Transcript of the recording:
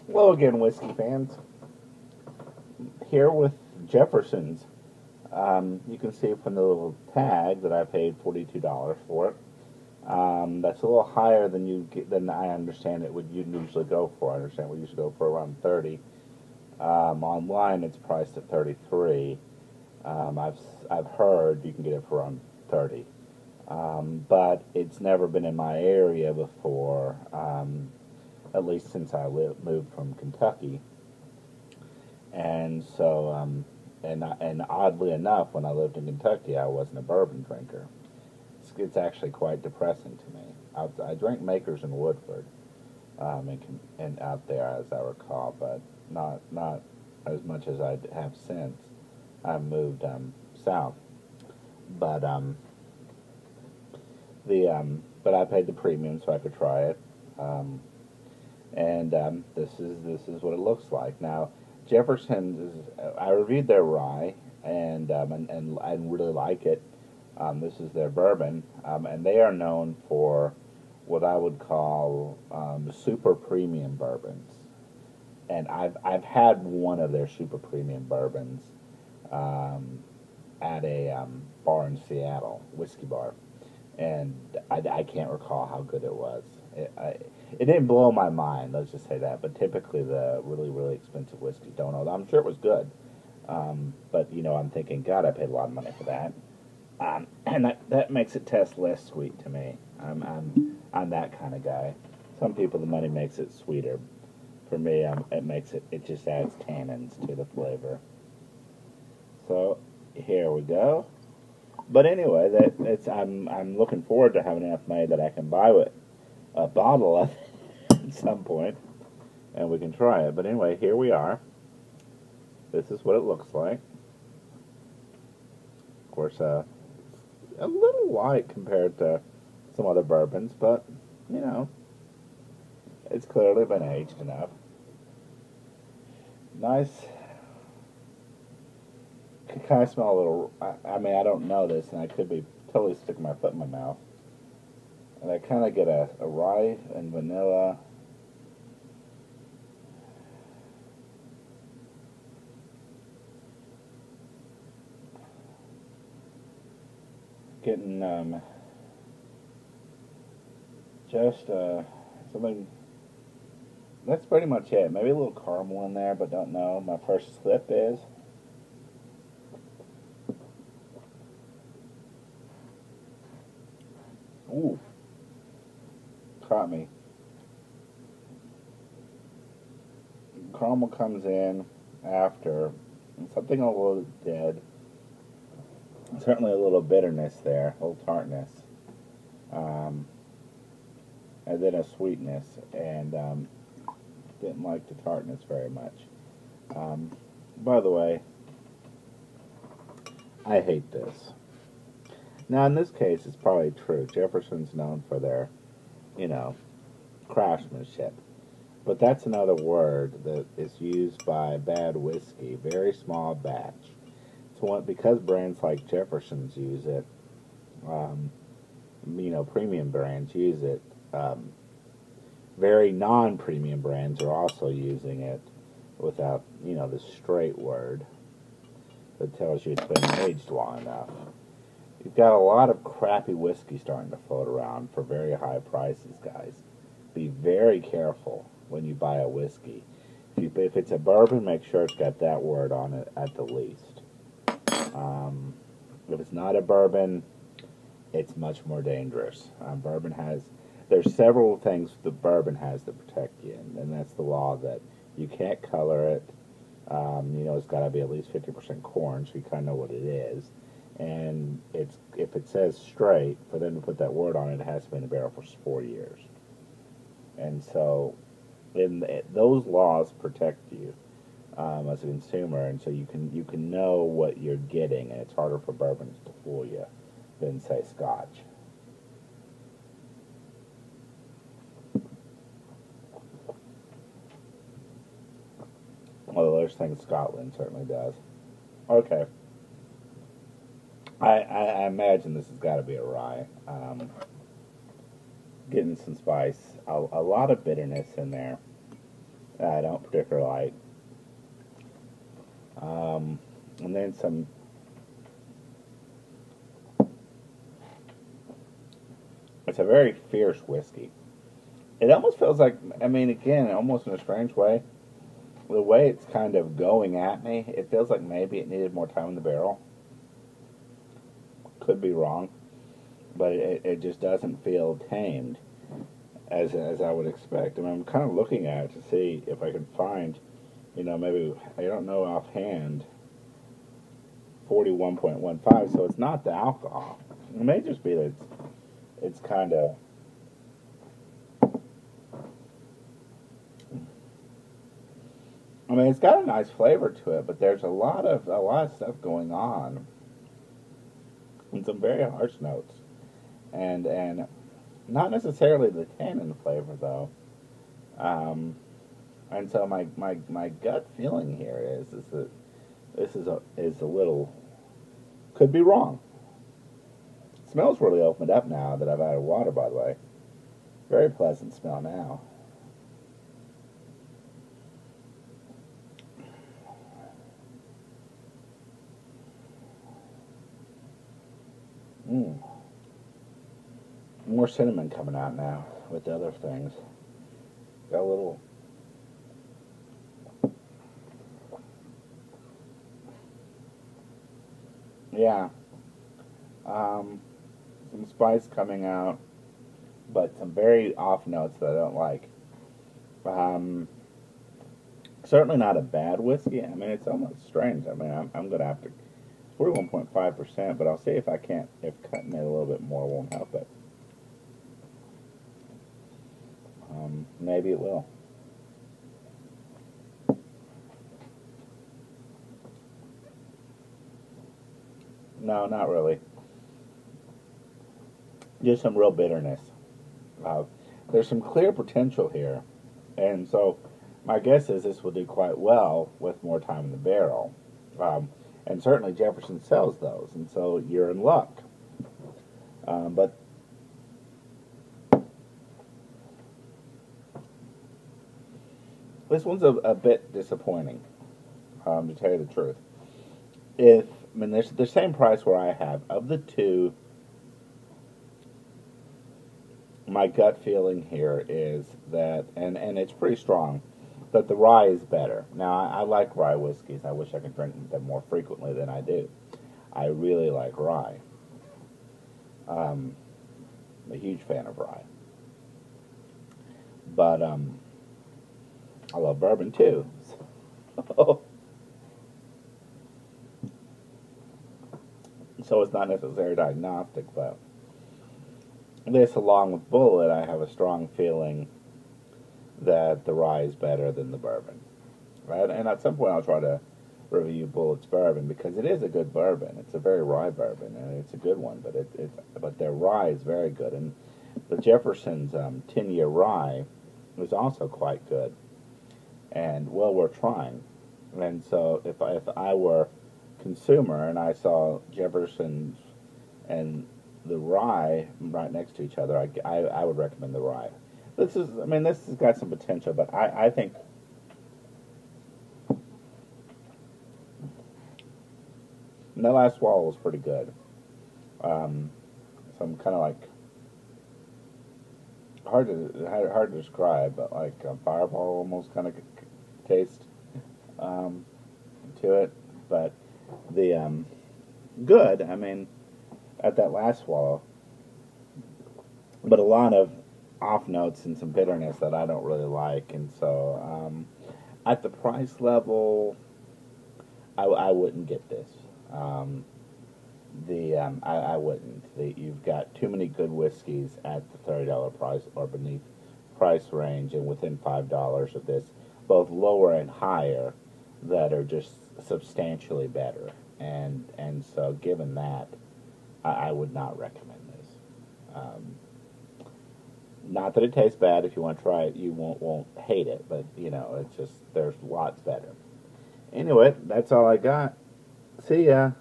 Hello again, whiskey fans. Here with Jefferson's. You can see from the little tag that I paid $42 for it. That's a little higher than I understand it would you'd usually go for. I understand we usually go for around 30. Online, it's priced at 33. I've heard you can get it for around 30. But it's never been in my area before. At least since I moved from Kentucky, and so and oddly enough, when I lived in Kentucky, I wasn't a bourbon drinker. It's actually quite depressing to me. I drank Makers in Woodford, and out there as I recall, but not as much as I have since I moved south. But but I paid the premium so I could try it. And this is what it looks like. Now, Jefferson's I reviewed their rye and I really like it. This is their bourbon, and they are known for what I would call super premium bourbons. And I've had one of their super premium bourbons at a bar in Seattle, whiskey bar, and I can't recall how good it was. It didn't blow my mind, let's just say that. But typically, the really, really expensive whiskey don't know. I'm sure it was good, but I'm thinking, God, I paid a lot of money for that, and that makes it taste less sweet to me. I'm that kind of guy. Some people, the money makes it sweeter. For me, it just adds tannins to the flavor. So here we go. But anyway, I'm looking forward to having enough money that I can buy a bottle of it at some point, and we can try it. But anyway, here we are. This is what it looks like. Of course, a little light compared to some other bourbons, but it's clearly been aged enough. Nice. Can kind of smell a little. I mean, I don't know this, and I could be totally sticking my foot in my mouth. And I kind of get a rye and vanilla. Getting just something. That's pretty much it. Maybe a little caramel in there, but don't know. My first slip is. Ooh. Caught me. Caramel comes in after, and something a little dead. Certainly a little bitterness there, a little tartness, and then a sweetness, and didn't like the tartness very much. By the way, I hate this. Now, in this case, it's probably true. Jefferson's known for their, craftsmanship. But that's another word that is used by bad whiskey, very small batch. So because brands like Jefferson's use it, premium brands use it, very non-premium brands are also using it without, the straight word that tells you it's been aged long enough. You've got a lot of crappy whiskey starting to float around for very high prices, guys. Be very careful when you buy a whiskey. If it's a bourbon, make sure it's got that word on it at the least. If it's not a bourbon, it's much more dangerous. There's several things the bourbon has that protect you, and that's the law that you can't color it. It's got to be at least 50% corn, so you kind of know what it is. And if it says straight, for them to put that word on it, it has to be in the barrel for 4 years. And so, those laws protect you as a consumer, and so you can know what you're getting, and it's harder for bourbons to fool you than, say, Scotch. Although there's things Scotland certainly does. Okay. I imagine this has got to be a rye. Getting some spice, a lot of bitterness in there, I don't particularly like. And then some. It's a very fierce whiskey. It almost feels like, I mean, again, almost in a strange way, the way it's kind of going at me, it feels like maybe it needed more time in the barrel. Could be wrong, but it just doesn't feel tamed as I would expect. I mean, I'm kind of looking at it to see if I can find, maybe, I don't know offhand, 41.15, so it's not the alcohol. It may just be that it's kind of, I mean, it's got a nice flavor to it, but there's a lot of stuff going on, and some very harsh notes, and not necessarily the tannin flavor though. And so my gut feeling here is that this is a little, could be wrong. It smells really opened up now that I've added water, by the way. Very pleasant smell now. More cinnamon coming out now with the other things. Got a little. Yeah. Some spice coming out, but some very off notes that I don't like. Certainly not a bad whiskey. I mean, it's almost strange. I mean, I'm going to have to. It's 41.5%, but I'll see if I can't, if cutting it a little bit more won't help it. Maybe it will. No, not really. Just some real bitterness. There's some clear potential here, and so my guess is this will do quite well with more time in the barrel. And certainly Jefferson sells those, and so you're in luck. But this one's a bit disappointing, to tell you the truth. I mean, there's the same price where I have. Of the two, my gut feeling here is that, and it's pretty strong, that the rye is better. Now, I like rye whiskeys. I wish I could drink them more frequently than I do. I really like rye. I'm a huge fan of rye. But I love bourbon too. So it's not necessarily diagnostic, but this, along with Bullet, I have a strong feeling that the rye is better than the bourbon. Right? And at some point I'll try to review Bullet's bourbon because it is a good bourbon. It's a very rye bourbon, and it's a good one, but their rye is very good. And the Jefferson's 10-year rye was also quite good and well worth trying. And so if I were consumer and I saw Jefferson's and the rye right next to each other, I would recommend the rye. This has got some potential, but I think that last swallow was pretty good. Some kind of like hard to describe, but like a fireball almost kind of taste to it, but the good. I mean, at that last swallow, but a lot of off notes and some bitterness that I don't really like, and so at the price level, I wouldn't get this. I wouldn't. You've got too many good whiskeys at the $30 price or beneath price range, and within $5 of this, both lower and higher, that are just substantially better. And so, given that, I would not recommend this. Not that it tastes bad. If you want to try it, you won't hate it. But it's just there's lots better. Anyway, that's all I got. See ya.